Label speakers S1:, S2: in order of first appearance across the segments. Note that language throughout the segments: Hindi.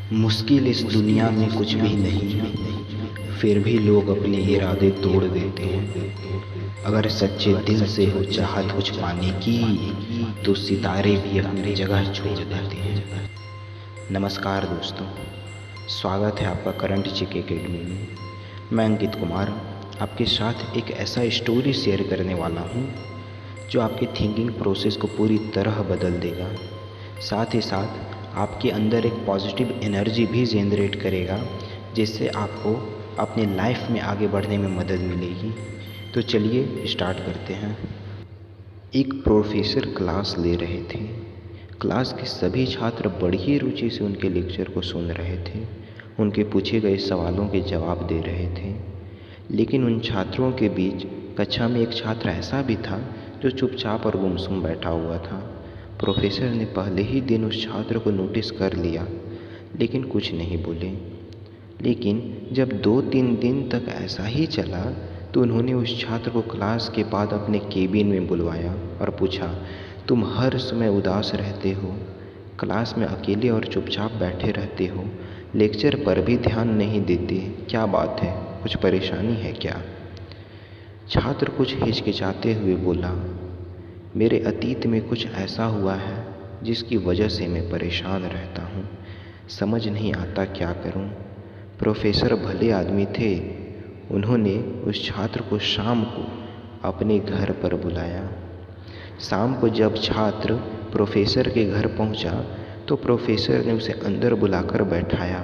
S1: मुश्किल इस दुनिया में कुछ भी नहीं है, फिर भी लोग अपने इरादे तोड़ देते हैं। अगर सच्चे दिल से हो चाहत कुछ पाने की, तो सितारे भी अपनी जगह छोड़ देते हैं। नमस्कार दोस्तों, स्वागत है आपका करंट जीके अकेडमी में। मैं अंकित कुमार आपके साथ एक ऐसा स्टोरी शेयर करने वाला हूँ जो आपके थिंकिंग प्रोसेस को पूरी तरह बदल देगा। साथ ही साथ आपके अंदर एक पॉजिटिव एनर्जी भी जनरेट करेगा, जिससे आपको अपने लाइफ में आगे बढ़ने में मदद मिलेगी। तो चलिए स्टार्ट करते हैं। एक प्रोफेसर क्लास ले रहे थे। क्लास के सभी छात्र बड़ी रुचि से उनके लेक्चर को सुन रहे थे, उनके पूछे गए सवालों के जवाब दे रहे थे। लेकिन उन छात्रों के बीच कक्षा में एक छात्र ऐसा भी था जो चुपचाप और गुमसुम बैठा हुआ था। प्रोफेसर ने पहले ही दिन उस छात्र को नोटिस कर लिया, लेकिन कुछ नहीं बोले। लेकिन जब 2-3 दिन तक ऐसा ही चला तो उन्होंने उस छात्र को क्लास के बाद अपने केबिन में बुलवाया और पूछा, तुम हर समय उदास रहते हो, क्लास में अकेले और चुपचाप बैठे रहते हो, लेक्चर पर भी ध्यान नहीं देते, क्या बात है, कुछ परेशानी है क्या? छात्र कुछ हिचकिचाते हुए बोला, मेरे अतीत में कुछ ऐसा हुआ है जिसकी वजह से मैं परेशान रहता हूँ, समझ नहीं आता क्या करूँ। प्रोफेसर भले आदमी थे, उन्होंने उस छात्र को शाम को अपने घर पर बुलाया। शाम को जब छात्र प्रोफेसर के घर पहुँचा तो प्रोफेसर ने उसे अंदर बुलाकर बैठाया,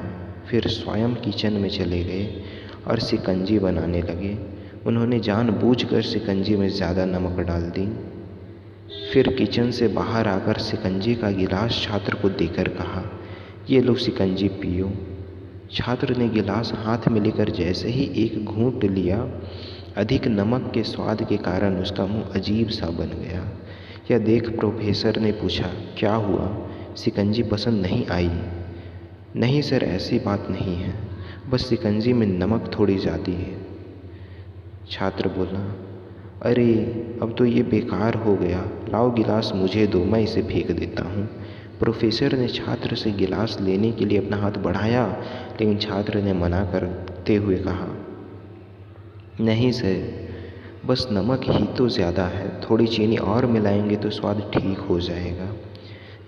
S1: फिर स्वयं किचन में चले गए और शिकंजी बनाने लगे। उन्होंने जानबूझकर शिकंजी में ज़्यादा नमक डाल दी। फिर किचन से बाहर आकर शिकंजी का गिलास छात्र को देकर कहा, ये लो शिकंजी पियो। छात्र ने गिलास हाथ में लेकर जैसे ही एक घूंट लिया, अधिक नमक के स्वाद के कारण उसका मुंह अजीब सा बन गया। यह देख प्रोफेसर ने पूछा, क्या हुआ, शिकंजी पसंद नहीं आई? नहीं सर, ऐसी बात नहीं है, बस शिकंजी में नमक थोड़ी ज़्यादा है। छात्र बोला, अरे अब तो ये बेकार हो गया, लाओ गिलास मुझे दो, मैं इसे फेंक देता हूँ। प्रोफेसर ने छात्र से गिलास लेने के लिए अपना हाथ बढ़ाया, लेकिन छात्र ने मना करते हुए कहा, नहीं सर, बस नमक ही तो ज़्यादा है, थोड़ी चीनी और मिलाएंगे तो स्वाद ठीक हो जाएगा।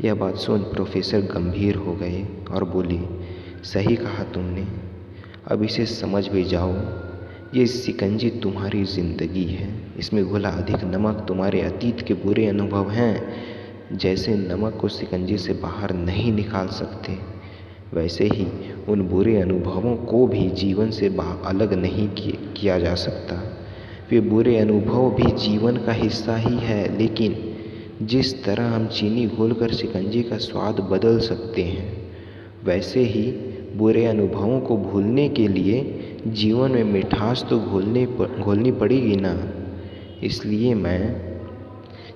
S1: यह बात सुन प्रोफेसर गंभीर हो गए और बोले, सही कहा तुमने, अब इसे समझ भी जाओ, ये शिकंजी तुम्हारी ज़िंदगी है, इसमें घुला अधिक नमक तुम्हारे अतीत के बुरे अनुभव हैं। जैसे नमक को शिकंजी से बाहर नहीं निकाल सकते, वैसे ही उन बुरे अनुभवों को भी जीवन से अलग नहीं किया जा सकता। वे बुरे अनुभव भी जीवन का हिस्सा ही है, लेकिन जिस तरह हम चीनी घोलकर शिकंजी का स्वाद बदल सकते हैं, वैसे ही बुरे अनुभवों को भूलने के लिए जीवन में मिठास तो घोलनी पड़ेगी ना। इसलिए मैं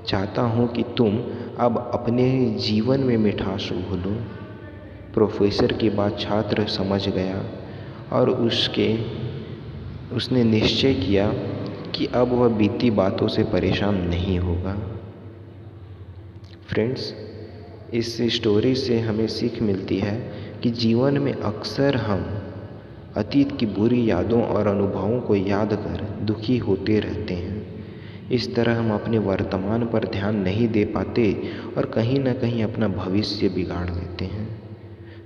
S1: चाहता हूँ कि तुम अब अपने जीवन में मिठास घोलो। प्रोफेसर की बात छात्र समझ गया और उसने निश्चय किया कि अब वह बीती बातों से परेशान नहीं होगा। फ्रेंड्स, इस स्टोरी से हमें सीख मिलती है कि जीवन में अक्सर हम अतीत की बुरी यादों और अनुभवों को याद कर दुखी होते रहते हैं। इस तरह हम अपने वर्तमान पर ध्यान नहीं दे पाते और कहीं ना कहीं अपना भविष्य बिगाड़ लेते हैं।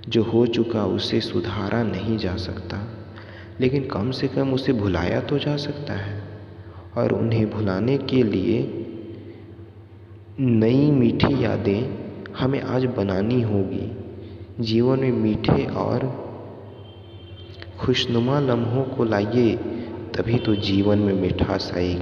S1: जो हो चुका उसे सुधारा नहीं जा सकता, लेकिन कम से कम उसे भुलाया तो जा सकता है। और उन्हें भुलाने के लिए नई मीठी यादें हमें आज बनानी होगी। जीवन में मीठे और खुशनुमा लम्हों को लाइए, तभी तो जीवन में मिठास आएगी।